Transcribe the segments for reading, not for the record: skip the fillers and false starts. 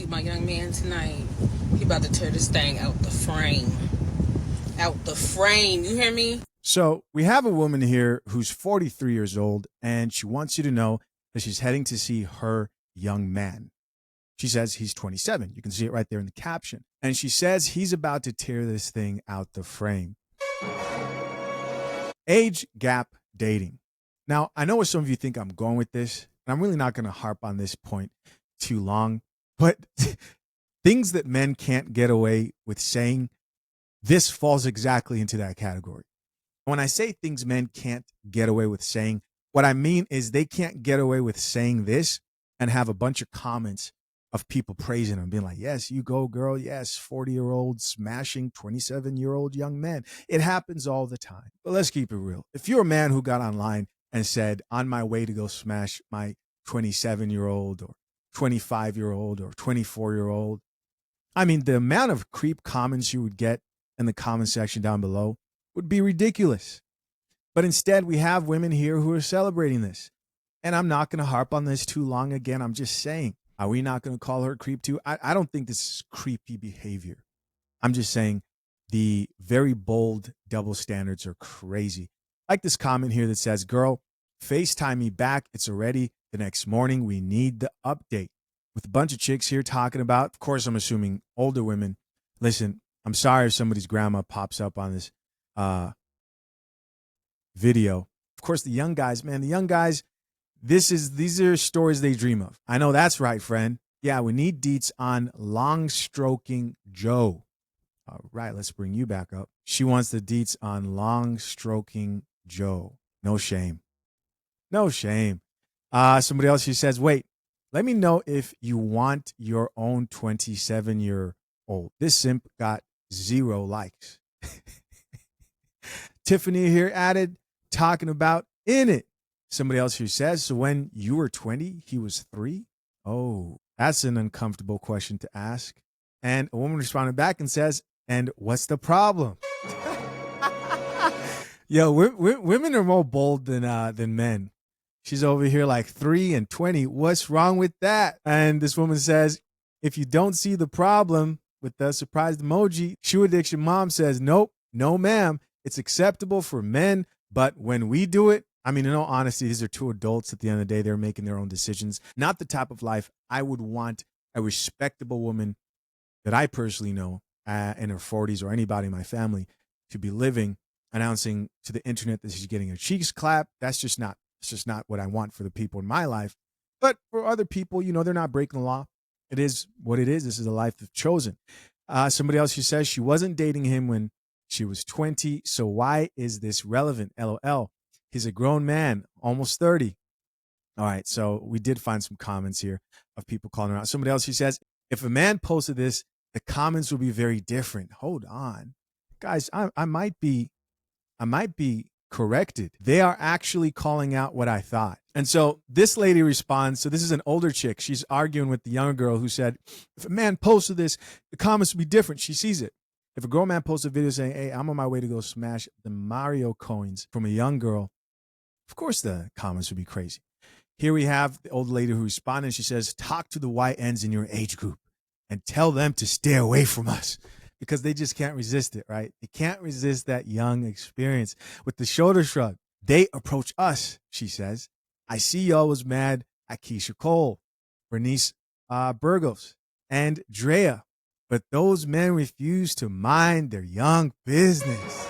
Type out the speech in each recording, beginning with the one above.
see my young man tonight. He about to tear this thing out the frame. Out the frame. You hear me? So we have a woman here who's 43 years old, and she wants you to know that she's heading to see her young man. She says he's 27. You can see it right there in the caption. And she says he's about to tear this thing out the frame. Age gap dating. Now, I know where some of you think I'm going with this, and I'm really not going to harp on this point too long, but things that men can't get away with saying, this falls exactly into that category. When I say things men can't get away with saying, what I mean is they can't get away with saying this and have a bunch of comments of people praising them, being like, yes, you go, girl. Yes, 40-year-old smashing 27-year-old young men. It happens all the time. But let's keep it real. If you're a man who got online and said, on my way to go smash my 27-year-old or 25-year-old or 24-year-old, I mean, the amount of creep comments you would get in the comment section down below would be ridiculous. But instead, we have women here who are celebrating this. And I'm not going to harp on this too long again. I'm just saying, are we not going to call her creep too? I don't think this is creepy behavior. I'm just saying the very bold double standards are crazy. Like this comment here that says, girl, FaceTime me back. It's already the next morning. We need the update. With a bunch of chicks here talking about, of course, I'm assuming older women. Listen, I'm sorry if somebody's grandma pops up on this video. Of course, the young guys, man, the young guys, these are stories they dream of. I know that's right, friend. Yeah, we need deets on long stroking Joe. All right, let's bring you back up. She wants the deets on long stroking Joe. No shame. No shame. Somebody else, she says, wait, let me know if you want your own 27-year-old. This simp got 0 likes. Tiffany here added, talking about in it. Somebody else who says, so when you were 20, he was 3? Oh, that's an uncomfortable question to ask. And a woman responded back and says, and what's the problem? Yo, women are more bold than men. She's over here like 3 and 20. What's wrong with that? And this woman says, if you don't see the problem with the surprised emoji, shoe addiction mom says, nope, no ma'am. It's acceptable for men, but when we do it, I mean, in all honesty, these are two adults at the end of the day. They're making their own decisions. Not the type of life I would want a respectable woman that I personally know in her 40s or anybody in my family to be living, announcing to the internet that she's getting her cheeks clapped. It's just not what I want for the people in my life. But for other people, you know, they're not breaking the law. It is what it is. This is a life they've chosen. Somebody else who says she wasn't dating him when she was 20. So why is this relevant? LOL. He's a grown man, almost 30. All right. So we did find some comments here of people calling her out. Somebody else who says, if a man posted this, the comments will be very different. Hold on. Guys, I might be corrected. They are actually calling out what I thought. And so this lady responds. So this is an older chick. She's arguing with the younger girl who said, if a man posted this, the comments would be different. She sees it. If a grown man posts a video saying, hey, I'm on my way to go smash the Mario coins from a young girl, of course the comments would be crazy. Here we have the old lady who responded. She says, talk to the YNs in your age group and tell them to stay away from us because they just can't resist it, right? They can't resist that young experience. With the shoulder shrug, they approach us, she says. I see y'all was mad at Keisha Cole, Bernice Burgos, and Drea, but those men refuse to mind their young business.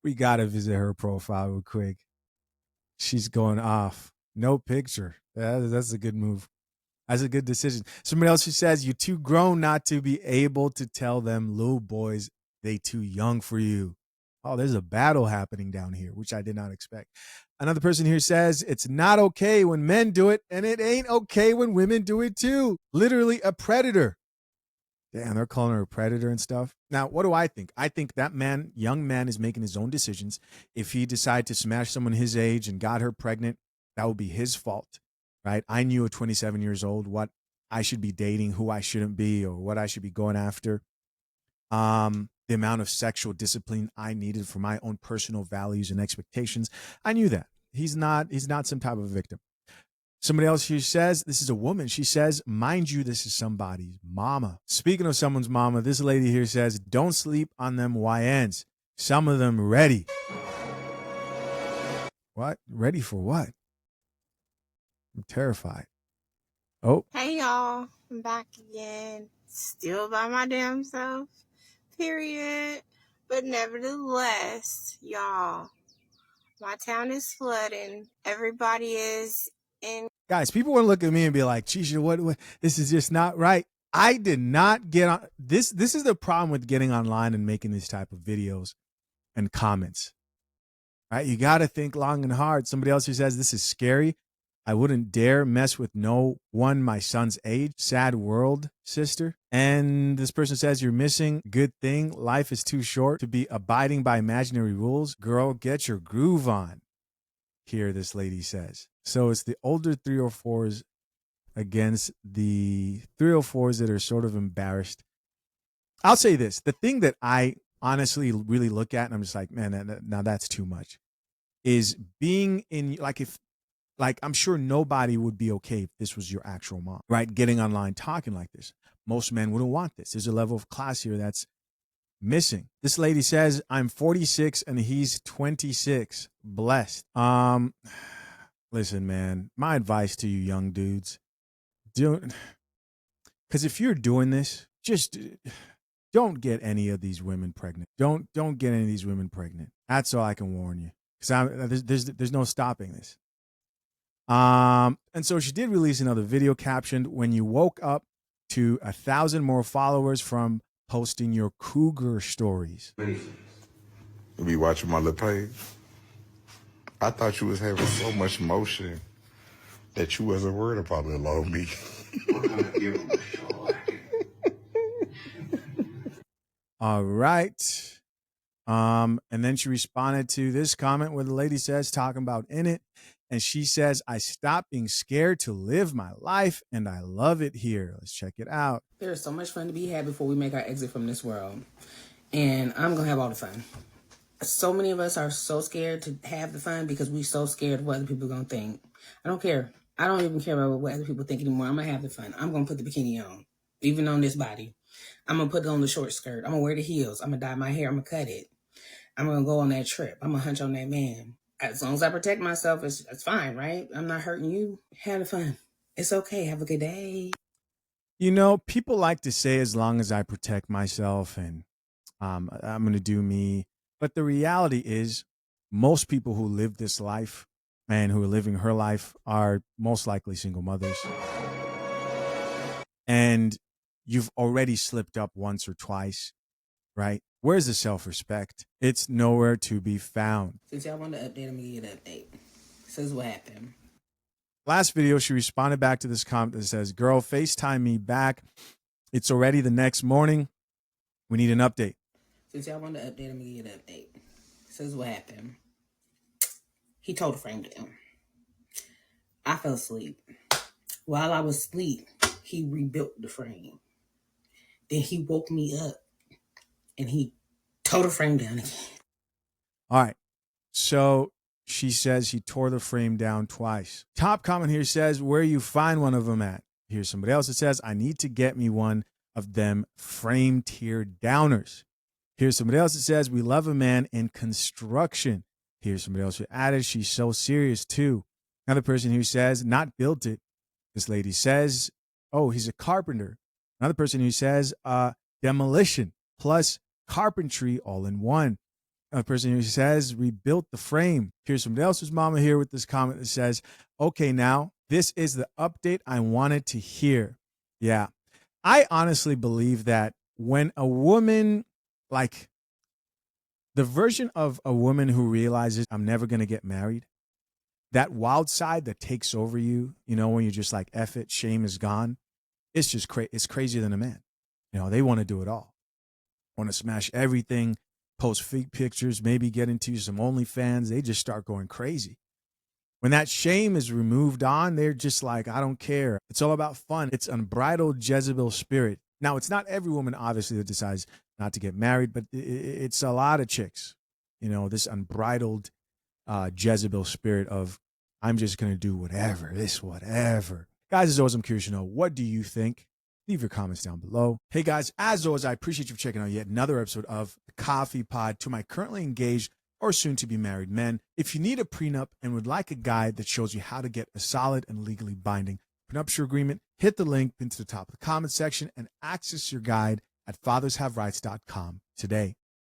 We got to visit her profile real quick. She's going off. No picture. That's a good move. That's a good decision. Somebody else who says, you're too grown not to be able to tell them little boys they too young for you. Oh, there's a battle happening down here, which I did not expect. Another person here says, it's not okay when men do it, and it ain't okay when women do it too. Literally a predator. Damn, they're calling her a predator and stuff. Now, what do I think? I think that man, young man, is making his own decisions. If he decided to smash someone his age and got her pregnant, that would be his fault, right? I knew at 27 years old what I should be dating, who I shouldn't be, or what I should be going after. The amount of sexual discipline I needed for my own personal values and expectations. I knew that. He's not some type of victim. Somebody else here says, this is a woman. She says, mind you, this is somebody's mama. Speaking of someone's mama, this lady here says, don't sleep on them YNs. Some of them ready. What? Ready for what? I'm terrified. Oh. Hey y'all, I'm back again. Still by my damn self. Period. But nevertheless, y'all, my town is flooding. Everybody is in. Guys, people want to look at me and be like, Chisha, what? This is just not right. I did not get on this. This is the problem with getting online and making these type of videos and comments. Right? You got to think long and hard. Somebody else who says this is scary. I wouldn't dare mess with no one my son's age. Sad world, sister. And this person says you're missing good thing. Life is too short to be abiding by imaginary rules. Girl, get your groove on. Here, this lady says. So it's the older 304s against the 304s that are sort of embarrassed. I'll say this. The thing that I honestly really look at, and I'm just like, man, now that's too much, is being in, like, I'm sure nobody would be okay if this was your actual mom, right? Getting online talking like this. Most men wouldn't want this. There's a level of class here that's missing. This lady says, I'm 46 and he's 26. Blessed. Listen, man, my advice to you young dudes, because if you're doing this, just don't get any of these women pregnant. Don't get any of these women pregnant. That's all I can warn you. Because there's no stopping this. And so she did release another video captioned, when you woke up to 1,000 more followers from posting your cougar stories. You be watching my little page. I thought you was having so much emotion that you wasn't worried about little old me. All right. And then she responded to this comment where the lady says, talking about in it. And she says, I stopped being scared to live my life and I love it here. Let's check it out. There's so much fun to be had before we make our exit from this world. And I'm going to have all the fun. So many of us are so scared to have the fun because we're so scared of what other people are going to think. I don't care. I don't even care about what other people think anymore. I'm going to have the fun. I'm going to put the bikini on, even on this body. I'm going to put it on the short skirt. I'm going to wear the heels. I'm going to dye my hair. I'm going to cut it. I'm going to go on that trip. I'm going to hunch on that man. As long as I protect myself, it's fine, right? I'm not hurting you. Have fun. It's okay. Have a good day. You know, people like to say, as long as I protect myself and I'm going to do me. But the reality is, most people who live this life and who are living her life are most likely single mothers. And you've already slipped up once or twice, right? Where's the self-respect? It's nowhere to be found. Since y'all want to update, I'm going to give you an update. This is what happened. Last video, she responded back to this comment that says, girl, FaceTime me back. It's already the next morning. We need an update. Since y'all want to update, I'm going to give you an update. This is what happened. He told the frame down. I fell asleep. While I was asleep, he rebuilt the frame. Then he woke me up and he tore the frame down again. All right. So she says he tore the frame down twice. Top comment here says, where you find one of them at? Here's somebody else that says, I need to get me one of them frame tear downers. Here's somebody else that says, we love a man in construction. Here's somebody else who added, she's so serious too. Another person who says, not built it. This lady says, oh, he's a carpenter. Another person who says, demolition plus carpentry all in one. Another person who says, rebuilt the frame. Here's somebody else's mama here with this comment that says, okay, now this is the update I wanted to hear. Yeah. I honestly believe that when a woman, like the version of a woman who realizes I'm never going to get married, that wild side that takes over you, you know, when you're just like, F it, shame is gone. It's just it's crazier than a man. You know, they want to do it all. Want to smash everything, post feet pictures, maybe get into some OnlyFans. They just start going crazy. When that shame is removed on, they're just like, I don't care. It's all about fun. It's unbridled Jezebel spirit. Now, it's not every woman, obviously, that decides not to get married, but it's a lot of chicks. You know, this unbridled Jezebel spirit of I'm just going to do whatever. Guys, as always, I'm curious to know, what do you think? Leave your comments down below. Hey guys, as always, I appreciate you for checking out yet another episode of The Coffee Pod. To my currently engaged or soon to be married men, if you need a prenup and would like a guide that shows you how to get a solid and legally binding prenuptial agreement, hit the link pinned to the top of the comment section and access your guide at fathershaverights.com today.